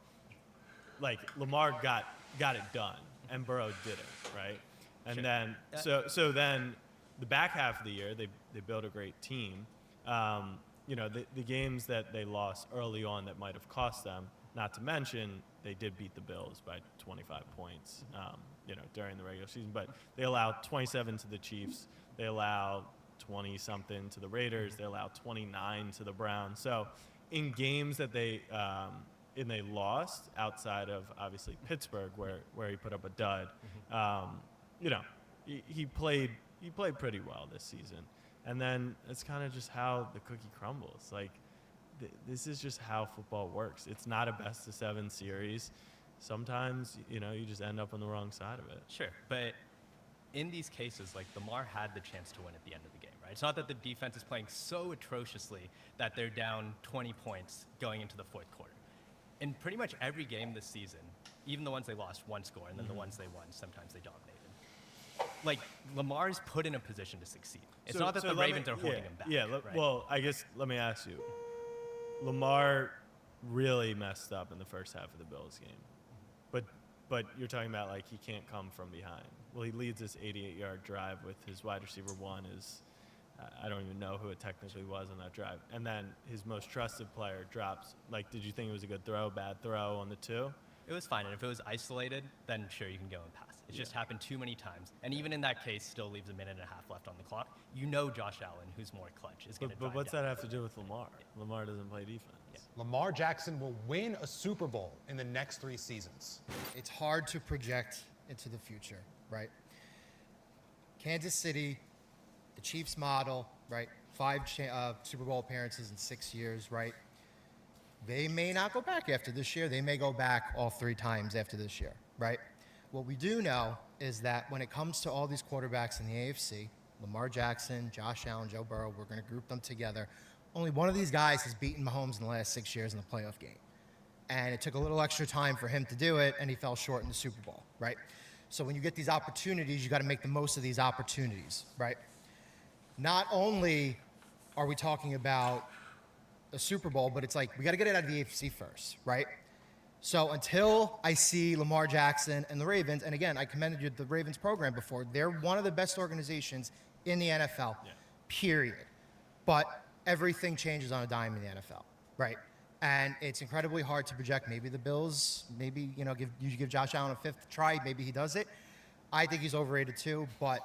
Lamar got it done, and Burrow didn't, right? And then, so then the back half of the year, they built a great team. The games that they lost early on that might have cost them, not to mention they did beat the Bills by 25 points, during the regular season. But they allowed 27 to the Chiefs. They allowed 20-something to the Raiders. They allowed 29 to the Browns. So in games that they lost, outside of obviously Pittsburgh, where he put up a dud, he played pretty well this season. And then it's kind of just how the cookie crumbles. This is just how football works. It's not a best-of-7 series. Sometimes, you just end up on the wrong side of it. Sure, but in these cases, Lamar had the chance to win at the end of the game, right? It's not that the defense is playing so atrociously that they're down 20 points going into the fourth quarter. In pretty much every game this season, even the ones they lost, one score, and then the ones they won, sometimes they dominated. Lamar's put in a position to succeed. It's not that the Ravens are holding him back. Yeah, right? Well, I guess let me ask you. Lamar really messed up in the first half of the Bills game. But you're talking about he can't come from behind. Well, he leads this 88-yard drive with his wide receiver 1 is, I don't even know who it technically was on that drive. And then his most trusted player drops. Did you think it was a good throw, bad throw on the 2? It was fine, and if it was isolated, then sure, you can go and pass. It's just happened too many times. And even in that case, still leaves a minute and a half left on the clock. Josh Allen, who's more clutch, is going to drive But what's down. that have to do with Lamar? Lamar doesn't play defense. Yeah. Lamar Jackson will win a Super Bowl in the next 3 seasons. It's hard to project into the future, right? Kansas City, the Chiefs model, right? 5 Super Bowl appearances in 6 years, right? They may not go back after this year. They may go back all 3 times after this year, right? What we do know is that when it comes to all these quarterbacks in the AFC, Lamar Jackson, Josh Allen, Joe Burrow, we're going to group them together. Only one of these guys has beaten Mahomes in the last 6 years in the playoff game. And it took a little extra time for him to do it, and he fell short in the Super Bowl, right? So when you get these opportunities, you got to make the most of these opportunities, right? Not only are we talking about a Super Bowl, but it's we got to get it out of the AFC first, right? So until I see Lamar Jackson and the Ravens, and again, I commended you the Ravens program before. They're one of the best organizations in the NFL, period. But everything changes on a dime in the NFL, right? And it's incredibly hard to project. Maybe the Bills, maybe, give Josh Allen a fifth try. Maybe he does it. I think he's overrated too. But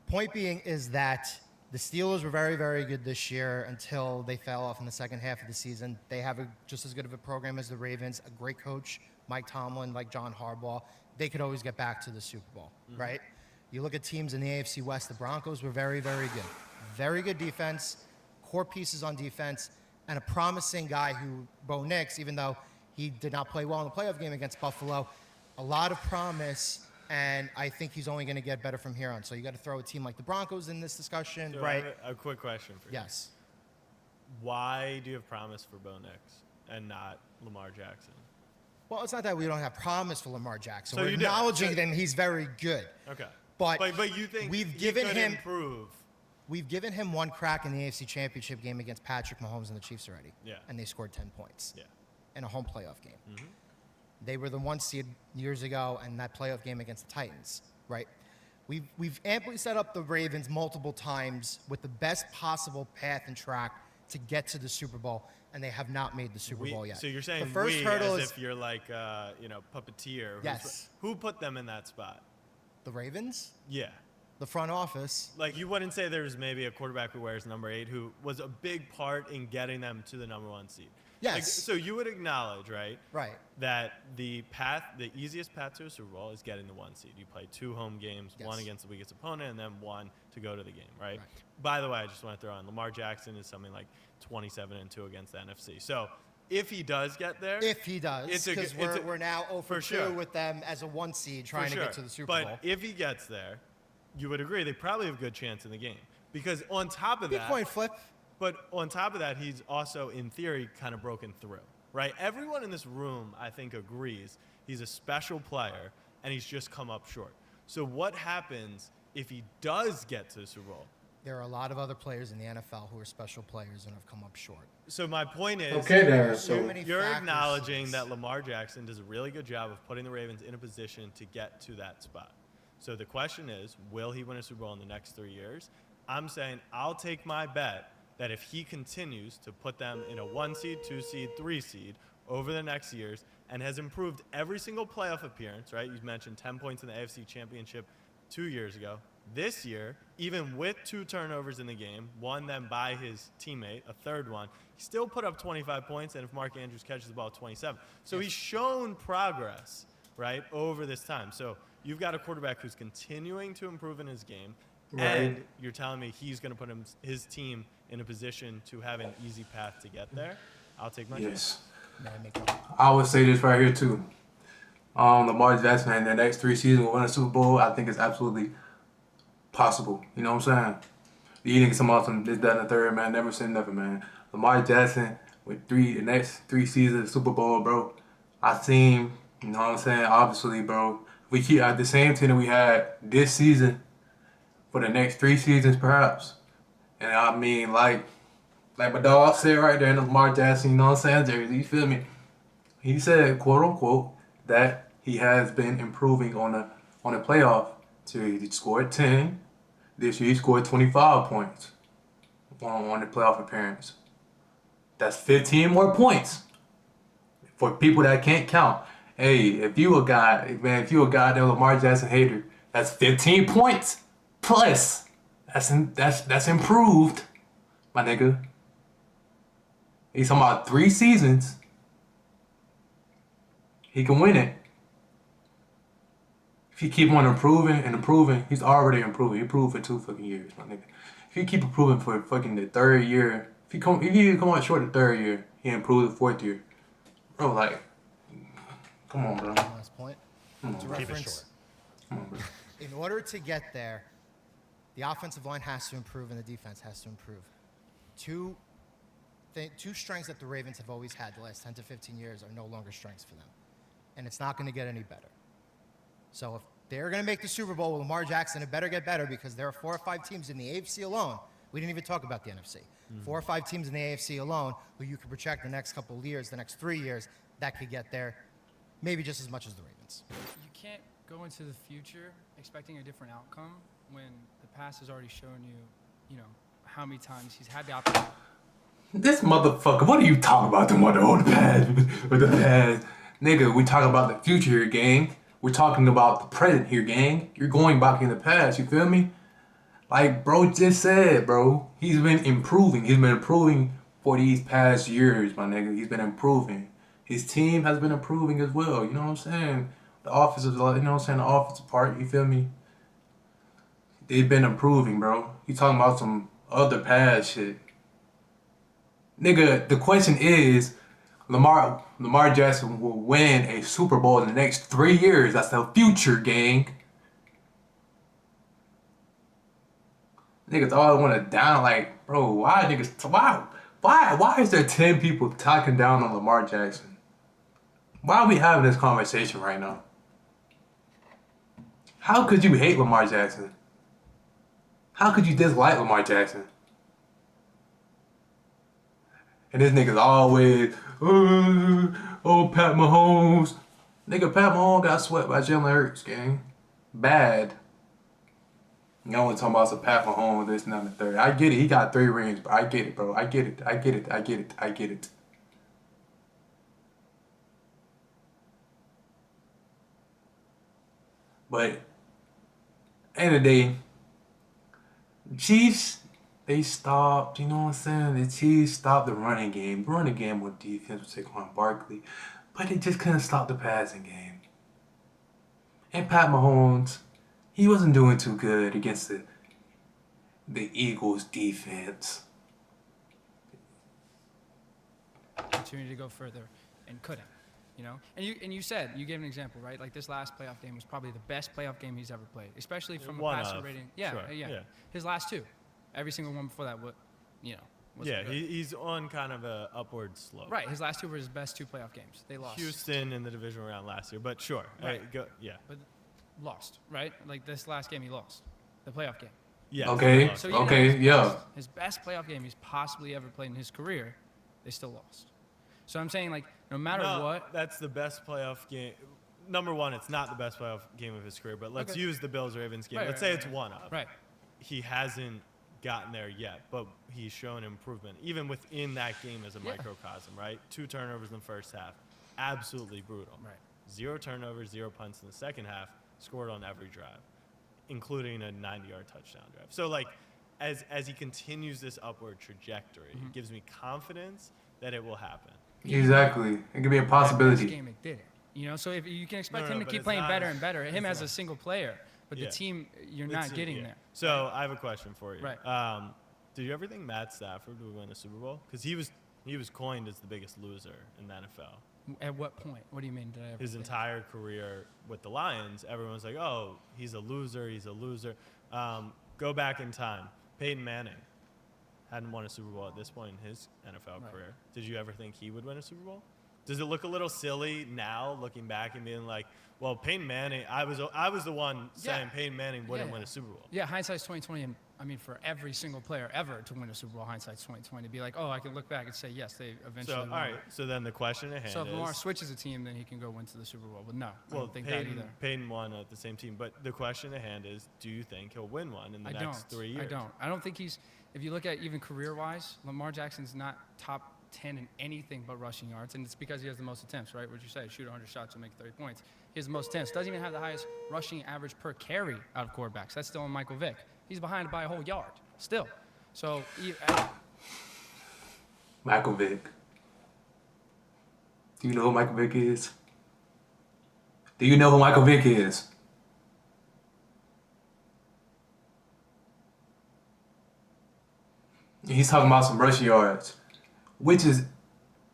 point being is that the Steelers were very, very good this year until they fell off in the second half of the season. They have just as good of a program as the Ravens, a great coach, Mike Tomlin, like John Harbaugh. They could always get back to the Super Bowl, right? You look at teams in the AFC West, the Broncos were very, very good. Very good defense, core pieces on defense, and a promising guy who, Bo Nix, even though he did not play well in the playoff game against Buffalo, a lot of promise, and I think he's only going to get better from here on. So you got to throw a team like the Broncos in this discussion, So right? I have a quick question for you. Yes. Why do you have promise for Bo Nix and not Lamar Jackson? Well, it's not that we don't have promise for Lamar Jackson. So We're you do. acknowledging that he's very good. Okay. But you think we've he given could him improve? We've given him one crack in the AFC Championship game against Patrick Mahomes and the Chiefs already. Yeah. And they scored 10 points. Yeah. In a home playoff game. They were the 1 seed years ago in that playoff game against the Titans, right? We've amply set up the Ravens multiple times with the best possible path and track to get to the Super Bowl, and they have not made the Super Bowl yet. So you're saying the first we hurdle as is if you're like, puppeteer. Yes. Who put them in that spot? the Ravens, Yeah. the front office. Like, you wouldn't say there's maybe a quarterback who wears number 8 who was a big part in getting them to the number 1 seed. Yes. Like, so you would acknowledge, right? Right. That the easiest path to a Super Bowl is getting the 1 seed. You play 2 home games, Yes. one against the weakest opponent, and then one to go to the game, right? Right. By the way, I just want to throw on Lamar Jackson is something like 27-2 against the NFC. So if he does get there, If he does, it's because we're now 0 for 2 sure. with them as a 1 seed trying to get to the Super but Bowl. if he gets there, you would agree they probably have a good chance in the game. Because on top of Big that, coin flip. but on top of that, he's also, in theory, kind of broken through, right? Everyone in this room, I think, agrees he's a special player, and he's just come up short. So what happens if he does get to the Super Bowl? There are a lot of other players in the NFL who are special players and have come up short. So my point is, Okay, there. So So many you're factors. acknowledging that Lamar Jackson does a really good job of putting the Ravens in a position to get to that spot. So the question is, will he win a Super Bowl in the next 3 years? I'm saying I'll take my bet that if he continues to put them in a 1 seed, 2 seed, 3 seed over the next years and has improved every single playoff appearance, right? You mentioned 10 points in the AFC Championship 2 years ago. This year, even with 2 turnovers in the game, one then by his teammate, a third one, he still put up 25 points, and if Mark Andrews catches the ball, 27. So he's shown progress, right, over this time. So you've got a quarterback who's continuing to improve in his game, and you're telling me he's going to put his team in a position to have an easy path to get there. I'll take my chance. yes, I would say this right here too. Lamar Jackson in the next 3 seasons will win a Super Bowl. I think it's absolutely possible. You know what I'm saying? You niggas some awesome this, that, and the third, man. Never said nothing, man. Lamar Jackson with the next 3 seasons Super Bowl, bro. I seen, you know what I'm saying? Obviously, bro. We keep at the same team that we had this season for the next 3 seasons, perhaps. And I mean, like my dog said right there in the Lamar Jackson, you know what I'm saying, jersey, you feel me? He said, quote unquote, that he has been improving on the playoff. So he scored 10. This year he scored 25 points on the playoff appearance. That's 15 more points. For people that can't count. Hey, if you a goddamn Lamar Jackson hater, that's 15 points plus. That's improved, my nigga. He's talking about 3 seasons. He can win it. If he keep on improving and improving, he's already improving. He improved for 2 fucking years, my nigga. If he keep improving for fucking the 3rd year, if he come on short the 3rd year, he improved the 4th year. Bro, like, come on, bro. Last point. To Keep it reference, short. Come on, bro. in order to get there, the offensive line has to improve and the defense has to improve. Two strengths that the Ravens have always had the last 10 to 15 years are no longer strengths for them. And it's not going to get any better. So if they're going to make the Super Bowl with Lamar Jackson, it better get better because there are 4 or 5 teams in the AFC alone We didn't even talk about the NFC. 4 or 5 teams in the AFC alone who you could project the next couple of years, the next 3 years, that could get there, maybe just as much as the Ravens. You can't go into the future expecting a different outcome when the past has already shown you, you know, how many times he's had the opportunity. This motherfucker, what are you talking about? The past, with the past. Nigga, we talking about the future here, gang. We're talking about the present here, gang. You're going back in the past, you feel me? Like bro just said, bro. He's been improving. He's been improving for these past years, my nigga. He's been improving. His team has been improving as well, you know what I'm saying? The offensive, you know what I'm saying? The offensive part, you feel me? They've been improving, bro. You talking about some other past shit. Nigga, the question is, Lamar Jackson will win a Super Bowl in the next 3 years. That's the future, gang. Niggas all want to down, like, bro, why is there 10 people talking down on Lamar Jackson? Why are we having this conversation right now? How could you hate Lamar Jackson? How could you dislike Lamar Jackson? And this nigga's always, oh, Pat Mahomes. Nigga, Pat Mahomes got swept by Jalen Hurts, gang. Bad. Y'all want to talk about some Pat Mahomes, this and that and the third. I get it. He got 3 rings, but I get it, bro. I get it. But, end of the day, the Chiefs, they stopped, you know what I'm saying? The Chiefs stopped the running game. The running game with defense with Saquon Barkley. But they just couldn't stop the passing game. And Pat Mahomes, he wasn't doing too good against the Eagles defense. Opportunity to go further and couldn't, you know. And you said, you gave an example, right? Like this last playoff game was probably the best playoff game he's ever played, especially from a passer rating. Yeah, sure, yeah. His last 2, every single one before that, he's on kind of a upward slope. Right, his last 2 were his best 2 playoff games. They lost. Houston in the divisional round last year, but sure, right. But lost, right? Like this last game he lost, the playoff game. Yeah. Okay. So his best playoff game he's possibly ever played in his career, they still lost. So I'm saying, like, no matter what. That's the best playoff game. Number one, it's not the best playoff game of his career, but let's use the Bills-Ravens game. Let's say it's one of. Right. He hasn't gotten there yet, but he's shown improvement, even within that game as a microcosm, right? 2 turnovers in the first half. Absolutely brutal. Right. 0 turnovers, 0 punts in the second half, scored on every drive, including a 90-yard touchdown drive. So, like, as he continues this upward trajectory, it gives me confidence that it will happen. Exactly. It could be a possibility. This game it didn't. You know, so if you can expect him to keep playing better and better, him as a single player, but the team, you're not getting there. So I have a question for you. Right. Do you ever think Matt Stafford would win a Super Bowl? Because he was coined as the biggest loser in the NFL. At what point? What do you mean? His entire career with the Lions, everyone's like, oh, he's a loser. Go back in time. Peyton Manning hadn't won a Super Bowl at this point in his NFL career. Did you ever think he would win a Super Bowl? Does it look a little silly now, looking back and being like, well, Peyton Manning, I was the one saying Peyton Manning wouldn't win a Super Bowl. Yeah, hindsight's 2020. And I mean, for every single player ever to win a Super Bowl, hindsight's 2020. Be like, oh, I can look back and say, yes, they eventually won. All right, so then the question at hand so if Lamar switches a team, then he can go win to the Super Bowl. But no, I don't think that either. Peyton won at the same team. But the question at hand is, do you think he'll win one in the next 3 years? I don't think he's, if you look at even career-wise, Lamar Jackson's not top 10 in anything but rushing yards, and it's because he has the most attempts, right? What you say, shoot 100 shots and make 30 points. He has the most attempts. Doesn't even have the highest rushing average per carry out of quarterbacks. That's still on Michael Vick. He's behind by a whole yard still. So Michael Vick. Do you know who Michael Vick is? Do you know who Michael Vick is? He's talking about some rushing yards, which is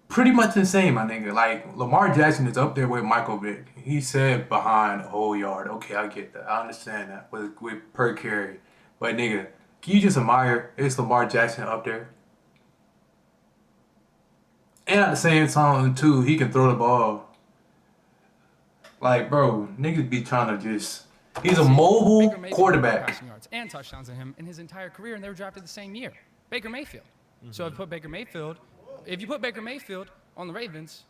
pretty much insane, my nigga. Like, Lamar Jackson is up there with Michael Vick. He said behind a whole yard. Okay, I get that. I understand that with per carry. But, nigga, can you just admire it's Lamar Jackson up there? And at the same time, too, he can throw the ball. Like, bro, niggas be trying to just He's a See, mobile Baker Mayfield had more quarterback. passing yards and touchdowns than him in his entire career, and they were drafted the same year. Baker Mayfield. So if you put Baker Mayfield on the Ravens,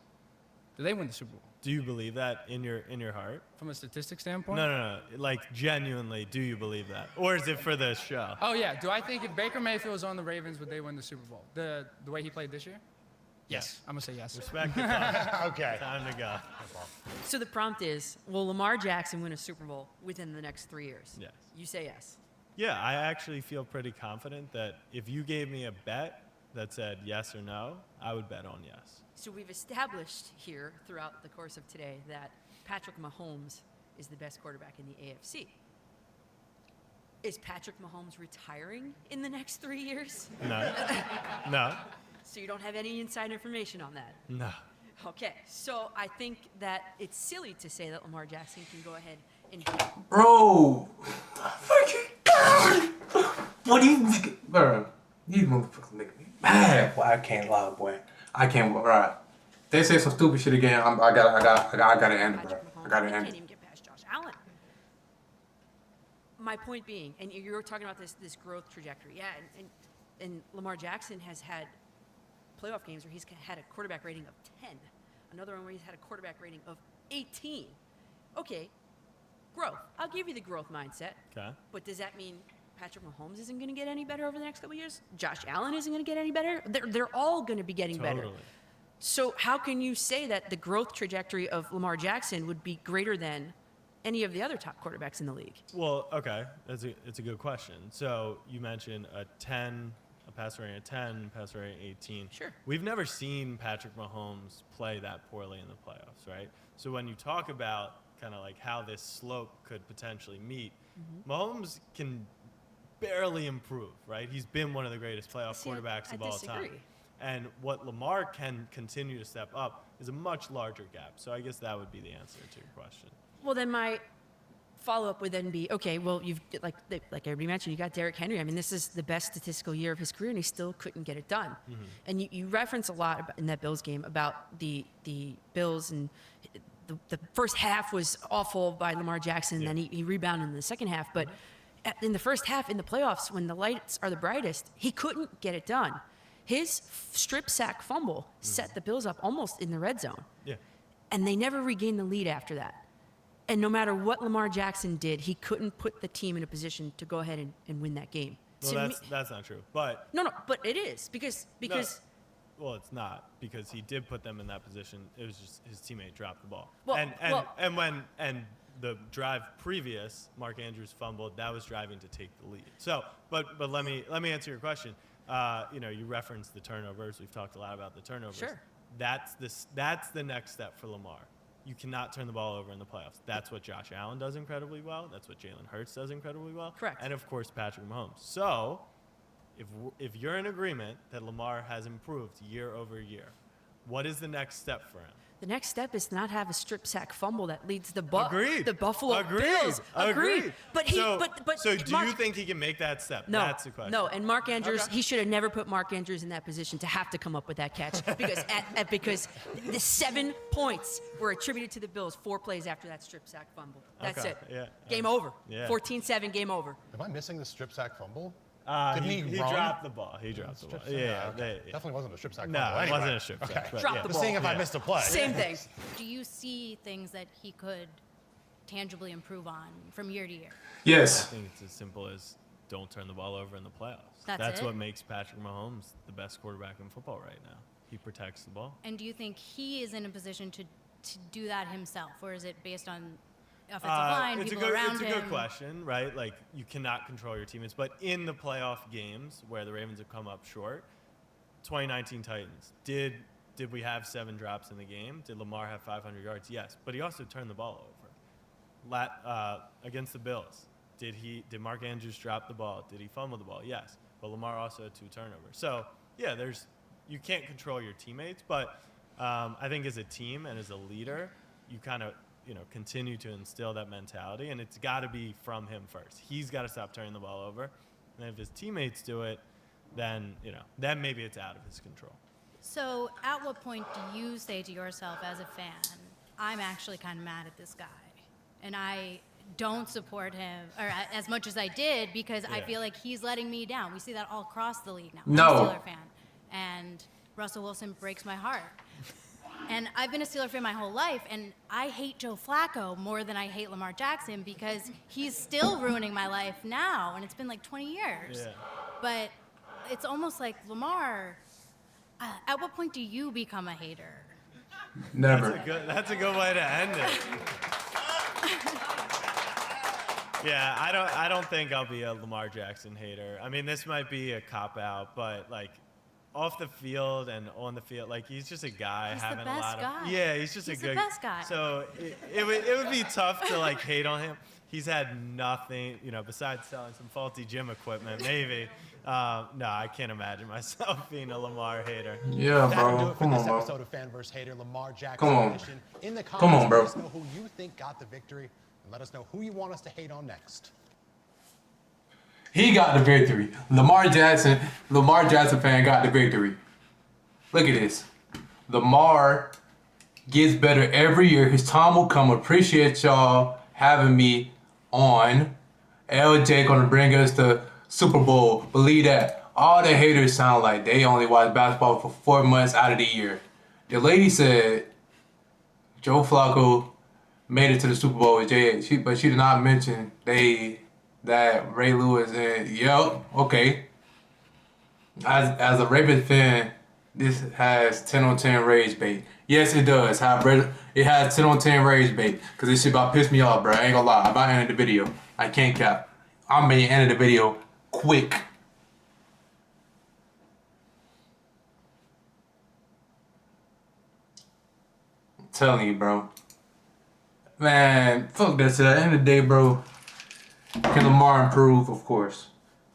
do they win the Super Bowl? Do you believe that in your heart? From a statistic standpoint? No. Like genuinely, do you believe that, or is it for this show? Oh yeah. Do I think if Baker Mayfield was on the Ravens, would they win the Super Bowl? The way he played this year? Yes. I'm gonna say yes. Respect the time. Okay. Time to go. So the prompt is, will Lamar Jackson win a Super Bowl within the next 3 years? Yes. You say yes. Yeah, I actually feel pretty confident that if you gave me a bet that said yes or no, I would bet on yes. So we've established here throughout the course of today that Patrick Mahomes is the best quarterback in the AFC. Is Patrick Mahomes retiring in the next 3 years? No. No. So you don't have any inside information on that? No. Okay, so I think that it's silly to say that Lamar Jackson can go ahead and Bro. What do you... Bro, these motherfuckers make me mad. Boy, I can't lie, boy. I can't... Right. They say some stupid shit again. I gotta end it, bro. I gotta He end can't it. even get past Josh Allen. My point being, and you were talking about this growth trajectory, yeah, and Lamar Jackson has had playoff games where he's had a quarterback rating of 10, another one where he's had a quarterback rating of 18. Okay, growth. I'll give you the growth mindset. Okay. But does that mean Patrick Mahomes isn't going to get any better over the next couple of years? Josh Allen isn't going to get any better? They're all going to be getting better. Totally. So how can you say that the growth trajectory of Lamar Jackson would be greater than any of the other top quarterbacks in the league? Well, okay, it's a good question. So you mentioned a passer rating of 10, passer rating 18. Sure. We've never seen Patrick Mahomes play that poorly in the playoffs, right? So when you talk about kind of like how this slope could potentially meet, Mahomes can barely improve, right? He's been one of the greatest playoff quarterbacks of all time. And what Lamar can continue to step up is a much larger gap. So I guess that would be the answer to your question. Well, then my follow-up would then be, okay, well, you've like everybody mentioned, you got Derrick Henry. I mean, this is the best statistical year of his career, and he still couldn't get it done. And you reference a lot in that Bills game about the Bills, and the first half was awful by Lamar Jackson, and then he rebounded in the second half. But in the first half, in the playoffs, when the lights are the brightest, he couldn't get it done. His strip sack fumble set the Bills up almost in the red zone. Yeah. And they never regained the lead after that. And no matter what Lamar Jackson did, he couldn't put the team in a position to go ahead and win that game. Well, that's not true. But No, but it is because well, it's not, because he did put them in that position. It was just his teammate dropped the ball. Well, And the drive previous, Mark Andrews fumbled. That was driving to take the lead. So, but let me answer your question. You referenced the turnovers. We've talked a lot about the turnovers. Sure. That's the next step for Lamar. You cannot turn the ball over in the playoffs. That's what Josh Allen does incredibly well. That's what Jalen Hurts does incredibly well. Correct. And of course, Patrick Mahomes. So, if you're in agreement that Lamar has improved year over year, what is the next step for him? the next step is to not have a strip sack fumble that leads the Agreed. the Buffalo Agreed. Bills. Agreed. But he so, but so do Mark, you think he can make that step? No, That's the question. no, and Mark Andrews, he should have never put Mark Andrews in that position to have to come up with that catch because the 7 points were attributed to the Bills 4 plays after that strip sack fumble. That's Okay, it. yeah. Game over. Yeah. 14-7, game over. Am I missing the strip sack fumble? He Didn't he run? dropped the ball. He dropped the ball. Strip sack? Yeah, Okay. yeah. Definitely wasn't a strip sack No, fumble. it Anyway. wasn't a strip sack. Okay. but Drop yeah. the Just seeing if I Yeah. missed a play. Same thing. Do you see things that he could tangibly improve on from year to year? I Yes. think it's as simple as don't turn the ball over in the playoffs. That's it? what makes Patrick Mahomes the best quarterback in football right now. He protects the ball. And do you think he is in a position to do that himself, or is it based on offensive Uh, line, it's people a good, around it's a him? good question, right? Like, you cannot control your teammates. But in the playoff games where the Ravens have come up short, 2019 Titans, did we have 7 drops in the game? Did Lamar have 500 yards? Yes. But he also turned the ball over. Against the Bills, did Mark Andrews drop the ball? Did he fumble the ball? Yes. But Lamar also had 2 turnovers. So, yeah, you can't control your teammates. But I think as a team and as a leader, you kind of continue to instill that mentality, and it's got to be from him first. He's got to stop turning the ball over, and if his teammates do it, then maybe it's out of his control. So at what point do you say to yourself as a fan, I'm actually kind of mad at this guy, and I don't support him or as much as I did because I Yeah. feel like he's letting me down. We see that all across the league now. No. I'm a Steeler fan, and Russell Wilson breaks my heart. And I've been a Steeler fan my whole life, and I hate Joe Flacco more than I hate Lamar Jackson because he's still ruining my life now, and it's been like 20 years. Yeah. But it's almost like, Lamar, at what point do you become a hater? Never. That's a good way to end it. Yeah, I don't think I'll be a Lamar Jackson hater. I mean, this might be a cop out, but like off the field and on the field, like he's just a guy He's having the a best lot of guy. yeah, he's just He's a the good best guy. So it would be tough to like hate on him. He's had nothing, besides selling some faulty gym equipment, maybe. No, I can't imagine myself being a Lamar hater. Yeah, That'll do bro. it for Come this on, bro. episode of Fan vs. Hater, Lamar Jackson Come on. edition. In the Come comments, on, bro. let us know who you think got the victory, and let us know who you want us to hate on next. He got the victory. Lamar Jackson fan got the victory. Look at this. Lamar gets better every year. His time will come. Appreciate y'all having me on. LJ gonna bring us the Super Bowl. Believe that. All the haters sound like they only watch basketball for 4 months out of the year. The lady said Joe Flacco made it to the Super Bowl with J.A. But she did not mention that Ray Lewis and okay. As a Ravens fan, this has 10 on 10 rage bait. Yes, it does. It has 10 on 10 rage bait. Cause this shit about pissed me off, bro. I ain't gonna lie. I'm about to end the video. I can't cap. I'm gonna end the video quick. I'm telling you, bro. Man, fuck that shit. At the end of the day, bro. Can Lamar improve? Of course.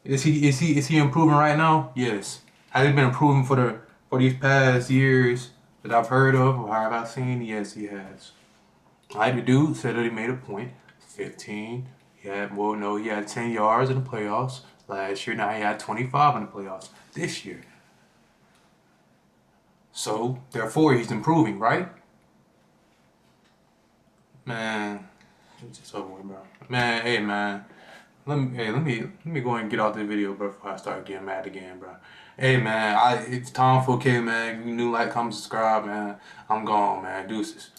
Is he improving right now? Yes. Has he been improving for these past years that I've heard of or have I seen? Yes, he has. Like the dude said that he made a point. 15. He had 10 yards in the playoffs last year. Now he had 25 in the playoffs this year. So therefore he's improving, right? Man, it's just over with, bro. Man, hey man. Let me go and get off this video, bro, before I start getting mad again, bro. Hey man, it's time for man. You new, like, comment, subscribe, man. I'm gone, man. Deuces.